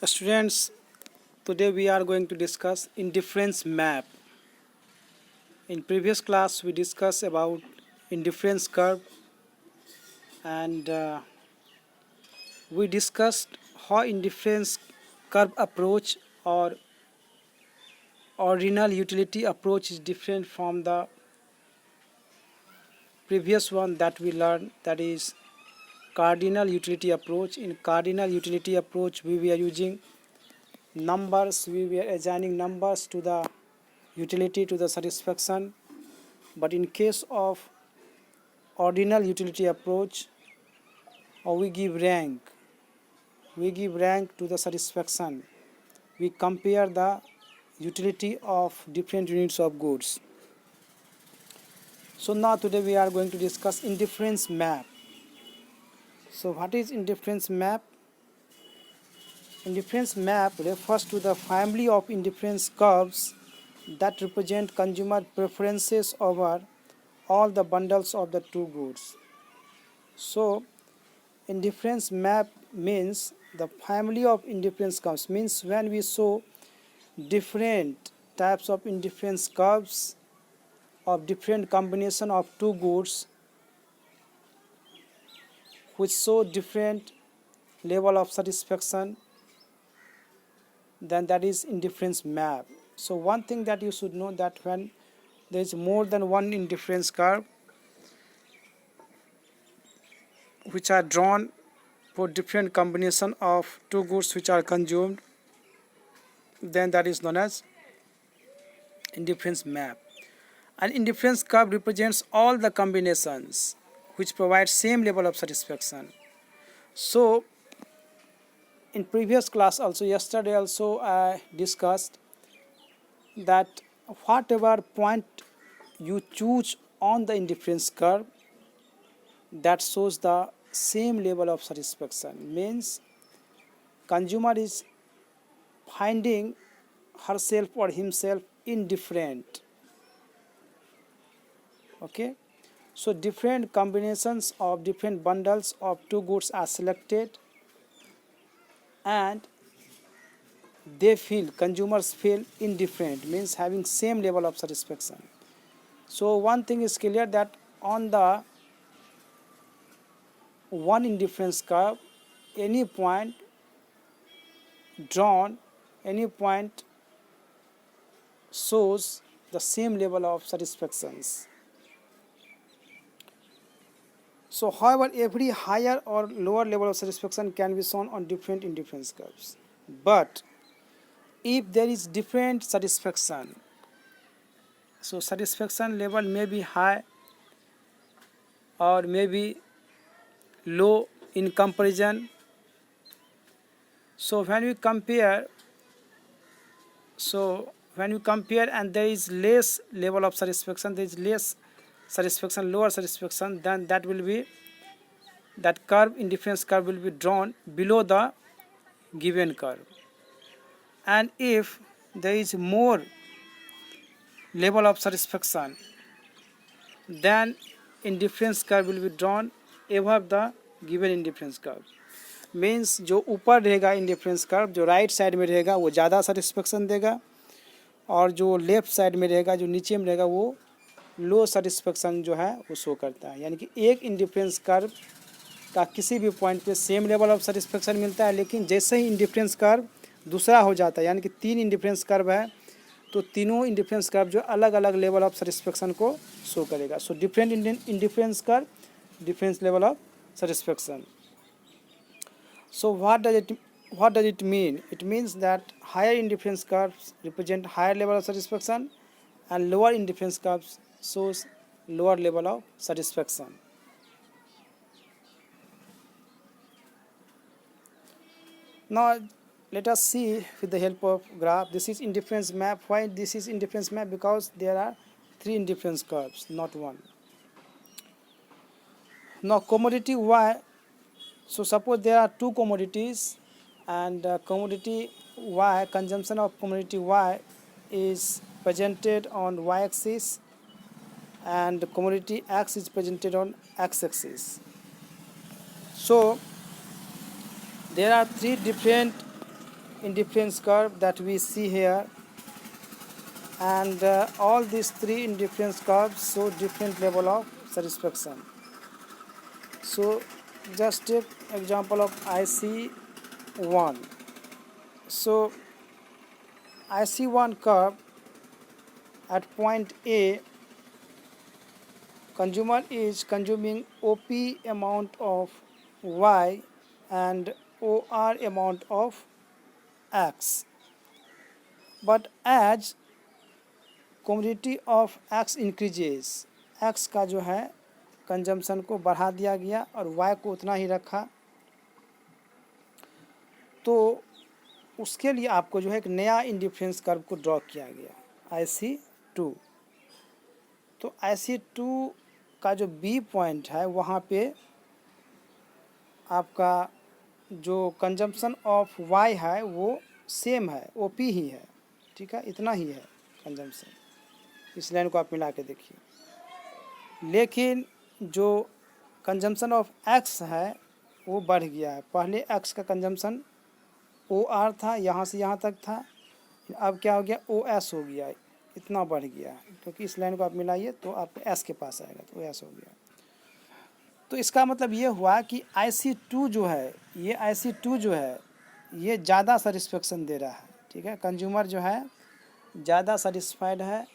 Students, today we are going to discuss indifference map. In previous class, we discussed about indifference curve and we discussed how indifference curve approach or ordinal utility approach is different from the previous one that we learned, that is cardinal utility approach. In cardinal utility approach, we were using numbers, we were assigning numbers to the utility to the satisfaction. But in case of ordinal utility approach, we give rank to the satisfaction. We compare the utility of different units of goods. So now today we are going to discuss indifference map. So what is indifference map? Indifference map refers to the family of indifference curves that represent consumer preferences over all the bundles of the two goods. So indifference map means the family of indifference curves, means when we show different types of indifference curves of different combination of two goods which show different level of satisfaction, then that is indifference map. So one thing that you should know, that when there is more than one indifference curve which are drawn for different combination of two goods which are consumed, then that is known as indifference map. An indifference curve represents all the combinations which provide same level of satisfaction. So in previous class also, yesterday also, I discussed that whatever point you choose on the indifference curve that shows the same level of satisfaction, means consumer is finding herself or himself indifferent. Okay, so different combinations of different bundles of two goods are selected and consumers feel indifferent, means having same level of satisfaction. So one thing is clear, that on the one indifference curve, any point drawn, any point shows the same level of satisfactions. So however, every higher or lower level of satisfaction can be shown on different indifference curves. But if there is different satisfaction, so satisfaction level may be high or may be low in comparison. So when we compare and there is less level of satisfaction, there is less satisfaction, lower satisfaction, then that curve, indifference curve, will be drawn below the given curve. And if there is more level of satisfaction, then indifference curve will be drawn above the given indifference curve. Means जो ऊपर रहेगा indifference curve, जो right side में रहेगा वो ज़्यादा satisfaction देगा, और जो लेफ़्ट साइड में रहेगा, जो नीचे में रहेगा, वो लो सेटिस्फेक्शन जो है वो शो करता है. यानी कि एक इंडिफरेंस कर्व का किसी भी पॉइंट पे सेम लेवल ऑफ सेटिस्फेक्शन मिलता है, लेकिन जैसे ही इंडिफरेंस कर्व दूसरा हो जाता है, यानी कि तीन इंडिफरेंस कर्व है, तो तीनों इंडिफरेंस कर्व जो अलग अलग लेवल ऑफ सेटिस्फेक्शन को शो करेगा. So different indifference curve, difference level of satisfaction. So what does it mean? It means that higher indifference curves represent higher level of satisfaction and lower indifference curves shows lower level of satisfaction. Now let us see with the help of graph. This is indifference map. Why this is indifference map? Because there are three indifference curves, not one. Now commodity Y. So suppose there are two commodities, and commodity Y, consumption of commodity Y is presented on y-axis and commodity X is presented on x-axis. So there are three different indifference curve that we see here, and all these three indifference curves show different level of satisfaction. So just take example of IC1. So IC1 curve at point A, consumer is consuming OP amount of Y and OR amount of X, but as commodity of X increases, X का जो है consumption को बढ़ा दिया गया और Y को उतना ही रखा, तो उसके लिए आपको जो है एक नया इंडिफरेंस कर्व को ड्रॉ किया गया IC2। तो IC2 का जो B पॉइंट है वहाँ पे आपका जो कंजम्पशन ऑफ Y है वो सेम है, OP ही है, ठीक है, इतना ही है कंजम्पशन। इस लाइन को आप मिला के देखिए। लेकिन जो कंजम्पशन ऑफ X है वो बढ़ गया है। पहले X का कंजम्पशन OR था, यहाँ से यहाँ तक था, अब क्या हो गया, OS हो गया, इतना बढ़ गया है। क्योंकि इस लाइन को आप मिलाइए तो आपको S के पास आएगा, तो OS हो गया। तो इसका मतलब ये हुआ कि IC2 जो है, ये IC2 जो है ये ज़्यादा सेटिस्फेक्शन दे रहा है, ठीक है। कंज्यूमर जो है ज़्यादा सेटिस्फाइड है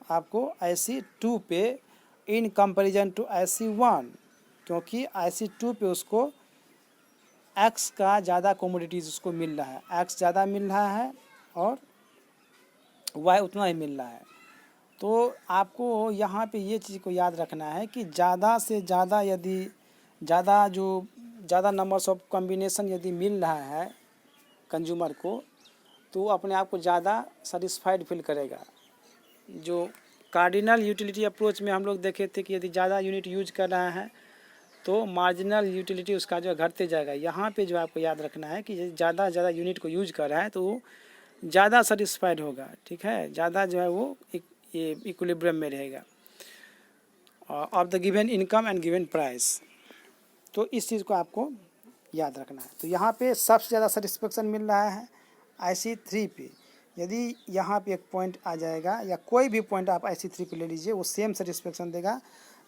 आपको IC2 पे इन कंपैरिजन टू IC1, क्योंकि IC2 पे उसको X का ज़्यादा कमोडिटीज़ उसको मिल रहा है, X ज़्यादा मिल रहा है और Y उतना ही मिल रहा है। तो आपको यहाँ पे ये चीज़ को याद रखना है कि ज़्यादा से ज़्यादा यदि ज़्यादा नंबर्स ऑफ कॉम्बिनेशन यदि मिल रहा है कंज्यूमर को, तो अपने आप को ज़्यादा सेटिस्फाइड फील करेगा। जो कार्डिनल यूटिलिटी अप्रोच में हम लोग देखे थे कि यदि ज़्यादा यूनिट यूज कर रहा है तो मार्जिनल यूटिलिटी उसका जो घटते जाएगा। यहाँ पे जो आपको याद रखना है कि ज़्यादा यूनिट को यूज कर रहा है तो वो ज़्यादा सेटिस्फाइड होगा, ठीक है, ज़्यादा जो है वो ये इक्विलिब्रियम में रहेगा of the given income and given price. तो इस चीज़ को आपको याद रखना है। तो यहाँ पे सबसे ज़्यादा सेटिस्फेक्शन मिल रहा है IC3 पे। यदि यहाँ पे एक पॉइंट आ जाएगा या कोई भी पॉइंट आप IC3 पे ले लीजिए, वो सेम सेटिस्फेक्शन देगा,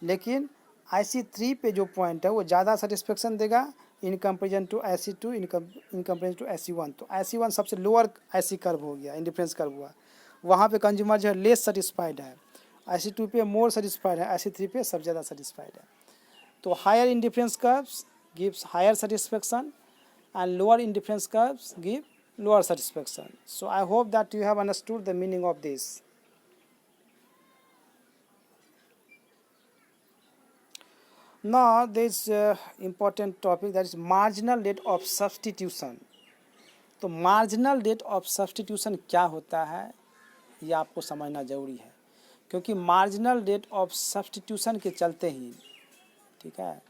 लेकिन IC3 पे जो पॉइंट है वो ज़्यादा सेटिस्फेक्शन देगा in comparison to IC2, in comparison to IC1। तो IC1 सबसे लोअर IC कर्व हो गया, इंडिफरेंस कर्व हुआ, वहाँ पे कंज्यूमर जो है लेस सेटिस्फाइड है। IC2 पे मोर सेटिस्फाइड है, IC3 पे सब ज़्यादा सेटिस्फाइड है। तो higher indifference curves gives higher satisfaction and lower indifference curves give lower satisfaction. So I hope that you have understood the meaning of this. Now there is important topic, that is marginal rate of substitution. तो marginal rate of substitution क्या होता है ये आपको समझना ज़रूरी है, क्योंकि marginal rate of substitution के चलते ही, ठीक है,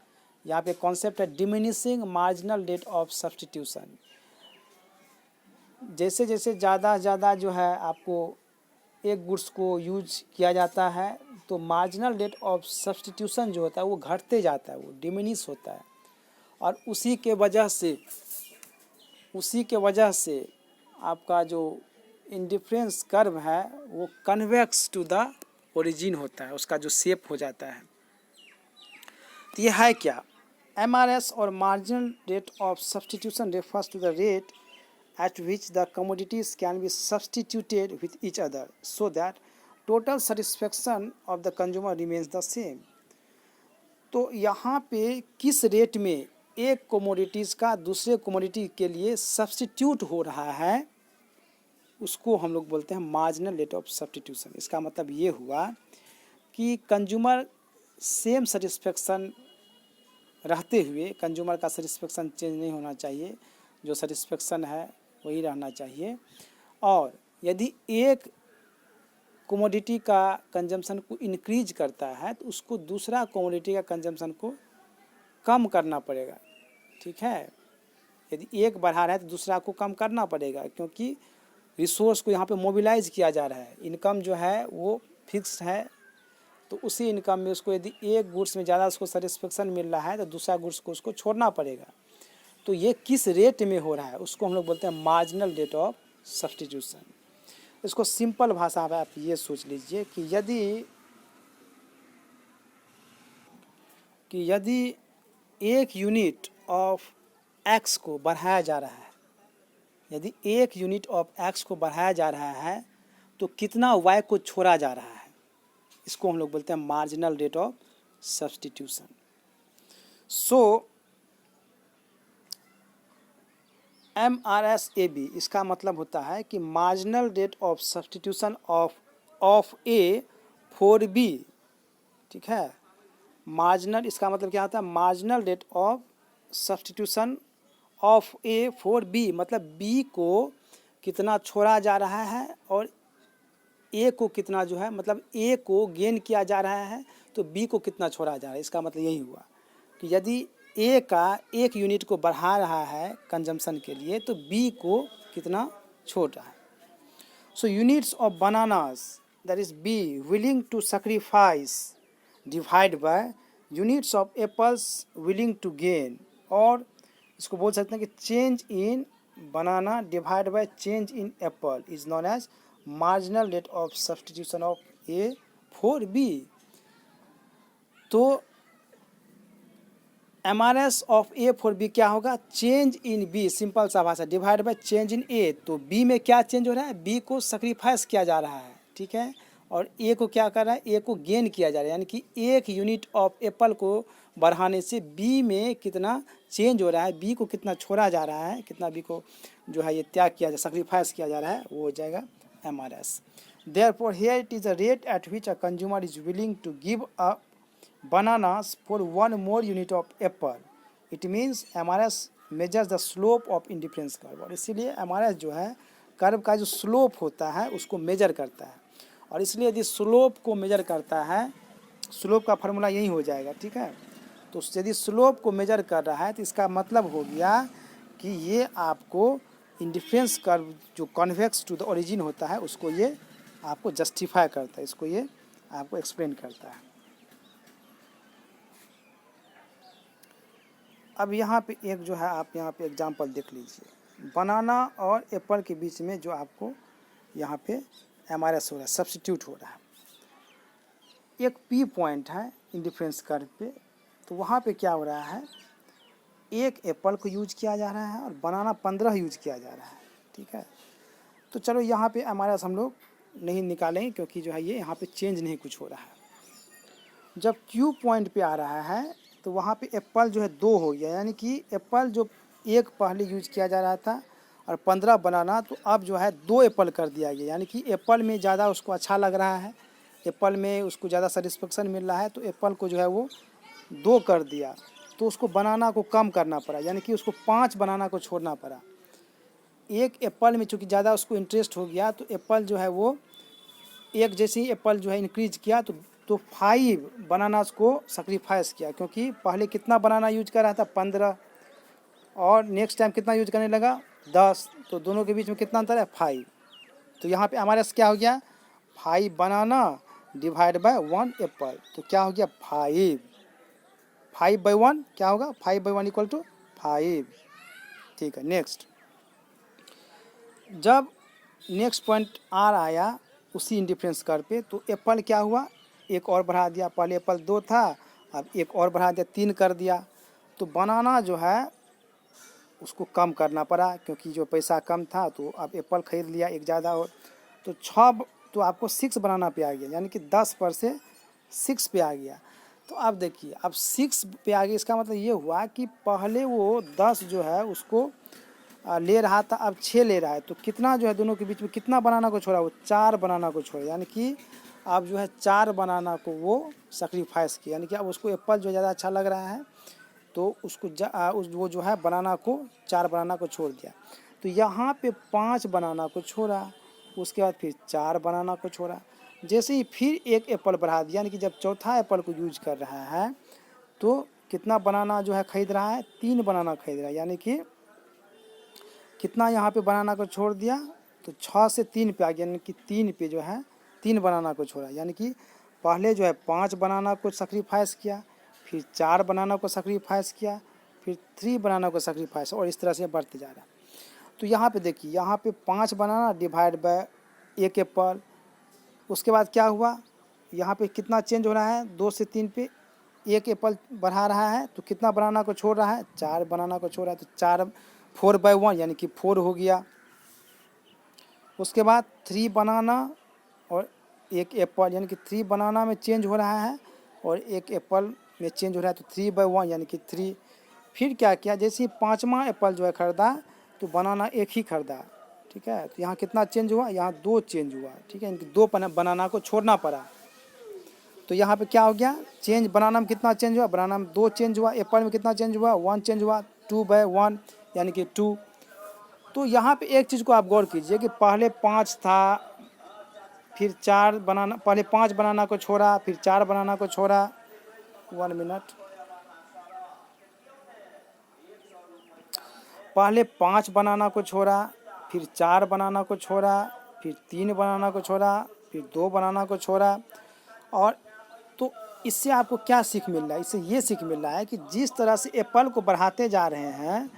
यहाँ पे कॉन्सेप्ट है diminishing marginal rate of substitution. जैसे जैसे ज़्यादा जो है आपको एक गुड्स को यूज किया जाता है तो मार्जिनल रेट ऑफ सब्स्टिट्यूशन जो होता है वो घटते जाता है, वो डिमिनिश होता है, और उसी के वजह से आपका जो इंडिफरेंस कर्व है वो कन्वेक्स टू द ओरिजिन होता है, उसका जो शेप हो जाता है। तो ये है क्या, MRS और marginal rate of substitution refers to the rate at which the commodities can be substituted with each other so that total satisfaction of the consumer remains the same। तो यहाँ पे किस रेट में एक commodities का दूसरे commodity के लिए substitute हो रहा है उसको हम लोग बोलते हैं marginal rate of substitution। इसका मतलब ये हुआ कि consumer सेम सेटिस्फेक्शन रहते हुए, कंज्यूमर का सेटिस्फेक्शन चेंज नहीं होना चाहिए, जो सेटिस्फेक्शन है वही रहना चाहिए। और यदि एक कमोडिटी का कंजम्पशन को इंक्रीज करता है तो उसको दूसरा कमोडिटी का कंजम्पशन को कम करना पड़ेगा, ठीक है। यदि एक बढ़ा रहा है तो दूसरा को कम करना पड़ेगा, क्योंकि रिसोर्स को यहाँ पे मोबिलाइज किया जा रहा है। इनकम जो है वो फिक्स है, तो उसी इनकम में उसको यदि एक गुड्स में ज़्यादा उसको सेटिस्फेक्शन मिल रहा है तो दूसरा गुड्स को उसको छोड़ना पड़ेगा। तो ये किस रेट में हो रहा है उसको हम लोग बोलते हैं मार्जिनल रेट ऑफ सब्स्टिट्यूशन। इसको सिंपल भाषा में आप ये सोच लीजिए कि यदि एक यूनिट ऑफ एक्स को बढ़ाया जा रहा है, यदि एक यूनिट ऑफ एक्स को बढ़ाया जा रहा है तो कितना वाई को छोड़ा जा रहा है, इसको हम लोग बोलते हैं marginal rate of substitution. So MRSAB इसका मतलब होता है कि marginal rate of substitution of A for B. ठीक है, मार्जिनल इसका मतलब क्या होता है, marginal rate of substitution of A for B, मतलब बी को कितना छोड़ा जा रहा है और ए को कितना जो है, मतलब ए को गेन किया जा रहा है तो बी को कितना छोड़ा जा रहा है। इसका मतलब यही हुआ कि यदि ए का एक यूनिट को बढ़ा रहा है कंजम्पशन के लिए तो बी को कितना छोड़ रहा है। So units of bananas that is B willing to sacrifice divide by units of apples willing to gain, और इसको बोल सकते हैं कि change in banana divide by change in apple is known as marginal rate of substitution of A for B. तो MRS of A for B क्या होगा, change in B, simple सा भाषा, divide by change in A. तो B में क्या change हो रहा है, बी को सैक्रिफाइस किया जा रहा है, ठीक है, और ए को क्या कर रहा है, ए को गेन किया जा रहा है, यानी कि एक यूनिट ऑफ एप्पल को बढ़ाने से बी में कितना चेंज हो रहा है, बी को कितना छोड़ा जा रहा है, कितना बी को जो है ये त्याग किया जा, सैक्रिफाइस किया जा रहा है, वो हो जाएगा MRS। Therefore here it is a rate at which a consumer is willing to give up bananas for one more unit of apple. It means MRS measures the slope of indifference curve, और इसीलिए MRS जो है curve का जो slope होता है उसको major करता है, और इसलिए यदि स्लोप को मेजर करता है, स्लोप का फार्मूला यही हो जाएगा, ठीक है। तो यदि स्लोप को मेजर कर रहा है तो इसका मतलब हो गया कि ये आपको इंडिफरेंस कर्व जो कॉन्वेक्स टू द ओरिजिन होता है उसको ये आपको जस्टिफाई करता है, इसको ये आपको एक्सप्लेन करता है। अब यहाँ पे एक जो है आप यहाँ पे एग्जांपल देख लीजिए, बनाना और एप्पल के बीच में जो आपको यहाँ पे MRS हो रहा है, सब्स्टिट्यूट हो रहा है, एक P पॉइंट है इंडिफरेंस कर्व पे, तो वहाँ पे क्या हो रहा है, एक एप्पल को यूज किया जा रहा है और बनाना 15 यूज किया जा रहा है, ठीक है। तो चलो यहाँ पे MRS हम लोग नहीं निकालेंगे क्योंकि जो है ये यहाँ पे चेंज नहीं कुछ हो रहा है। जब Q पॉइंट पे आ रहा है तो वहाँ पे एप्पल जो है 2 हो गया, यानी कि एप्पल जो एक पहले यूज किया जा रहा था और 15 बनाना, तो अब जो है 2 एप्पल कर दिया गया, यानी कि एप्पल में ज़्यादा उसको अच्छा लग रहा है, एप्पल में उसको ज़्यादा सेटिस्फेक्शन मिल रहा है, तो एप्पल को जो है वो 2 कर दिया, तो उसको बनाना को कम करना पड़ा, यानी कि उसको 5 बनाना को छोड़ना पड़ा। एक एप्पल में चूँकि ज़्यादा उसको इंटरेस्ट हो गया तो एप्पल जो है वो एक जैसे ही एप्पल जो है इंक्रीज किया तो 5 बनानास को सैक्रिफाइस किया, क्योंकि पहले कितना बनाना यूज कर रहा था 15 और नेक्स्ट टाइम कितना यूज करने लगा 10, तो दोनों के बीच में कितना अंतर है 5। तो यहाँ पे हमारे क्या हो गया 5 बनाना डिवाइड बाय 1 एप्पल, तो क्या हो गया 5 बाई 1 क्या होगा 5 बाई 1 इक्वल टू 5, ठीक है। नेक्स्ट जब नेक्स्ट पॉइंट R आया उसी इंडिफरेंस कर्व पे, तो एप्पल क्या हुआ एक और बढ़ा दिया, पहले एप्पल 2 था अब एक और बढ़ा दिया 3 कर दिया, तो बनाना जो है उसको कम करना पड़ा क्योंकि जो पैसा कम था, तो अब एप्पल ख़रीद लिया एक ज़्यादा और, तो 6 तो आपको 6 बनाना पे आ गया, यानी कि 10 पर से 6 पे आ गया। तो अब देखिए अब 6 पे आ गया, इसका मतलब ये हुआ कि पहले वो 10 जो है उसको ले रहा था, अब 6 ले रहा है, तो कितना जो है दोनों के बीच में कितना बनाना को छोड़ा, वो 4 बनाना को छोड़ा, यानी कि अब जो है 4 बनाना को वो सैक्रिफाइस किया, यानी कि अब उसको एप्पल जो ज़्यादा अच्छा लग रहा है तो उसको वो जो है बनाना को 4 बनाना को छोड़ दिया। तो यहाँ पे 5 बनाना को छोड़ा, उसके बाद फिर 4 बनाना को छोड़ा, जैसे ही फिर एक एप्पल बढ़ा दिया, यानी कि जब चौथा एप्पल को यूज कर रहा है तो कितना बनाना जो है खरीद रहा है 3 बनाना खरीद रहा है, यानी कि कितना यहाँ पे बनाना को छोड़ दिया, तो 6 से 3 पे आ गया, यानी कि 3 पे जो है 3 बनाना को छोड़ा, यानी कि पहले जो है 5 बनाना को सैक्रिफाइस किया, फिर 4 बनाना को सैक्रिफाइस किया, फिर 3 बनाना को सेक्रीफाइस, और इस तरह से बढ़ते जा रहा है। तो यहाँ पे देखिए, यहाँ पे 5 बनाना डिवाइड बाय 1 एप्पल। उसके बाद क्या हुआ, यहाँ पे कितना चेंज हो रहा है, 2 से 3 पे 1 एप्पल बढ़ा रहा है, तो कितना बनाना को छोड़ रहा है, 4 बनाना को छोड़ रहा है, तो 4/1 यानी कि 4 हो गया। उसके बाद 3 बनाना और 1 एप्पल, यानी कि 3 बनाना में चेंज हो रहा है और 1 एप्पल में चेंज हो रहा है, तो 3/1 यानी कि 3। फिर क्या किया, जैसे ही 5वां एप्पल जो है खरीदा तो बनाना 1 ही खरीदा, ठीक है। तो यहाँ कितना चेंज हुआ, यहाँ 2 चेंज हुआ, ठीक है, इनकी 2 बनाना को छोड़ना पड़ा। तो यहाँ पे क्या हो गया, चेंज बनाना में कितना चेंज हुआ, बनाना में 2 चेंज हुआ, एप्पल में कितना चेंज हुआ, 1 चेंज हुआ, 2/1 यानी कि 2। तो यहाँ पे एक चीज़ को आप गौर कीजिए कि पहले 5 था, फिर 4 बनाना, पहले 5 बनाना को छोड़ा, फिर 4 बनाना को छोड़ा। 1 मिनट, पहले 5 बनाना को छोड़ा, फिर 4 बनाना को छोड़ा, फिर 3 बनाना को छोड़ा, फिर 2 बनाना को छोड़ा। और तो इससे आपको क्या सीख मिल रहा है, इससे ये सीख मिल रहा है कि जिस तरह से एप्पल को बढ़ाते जा रहे हैं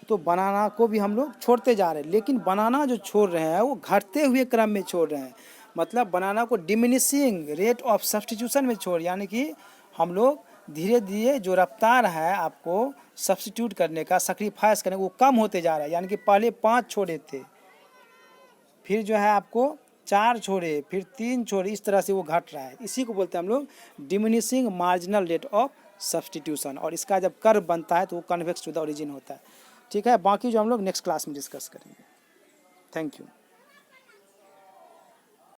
तो बनाना को भी हम लोग छोड़ते जा रहे हैं, लेकिन बनाना जो छोड़ रहे हैं वो घटते हुए क्रम में छोड़ रहे हैं। मतलब बनाना को डिमिनिशिंग रेट ऑफ सब्स्टिट्यूशन में छोड़, यानी कि हम लोग धीरे धीरे जो रफ्तार है आपको सब्स्टिट्यूट करने का, सैक्रिफाइस करने का, वो कम होते जा रहा है। यानी कि पहले 5 छोड़े थे, फिर जो है आपको 4 छोड़े, फिर 3 छोड़े, इस तरह से वो घट रहा है। इसी को बोलते हैं हम लोग diminishing marginal rate of substitution. और इसका जब कर्व बनता है तो वो कन्वेक्स टू द ओरिजिन होता है, ठीक है। बाकी जो हम लोग नेक्स्ट क्लास में डिस्कस करेंगे। Thank you.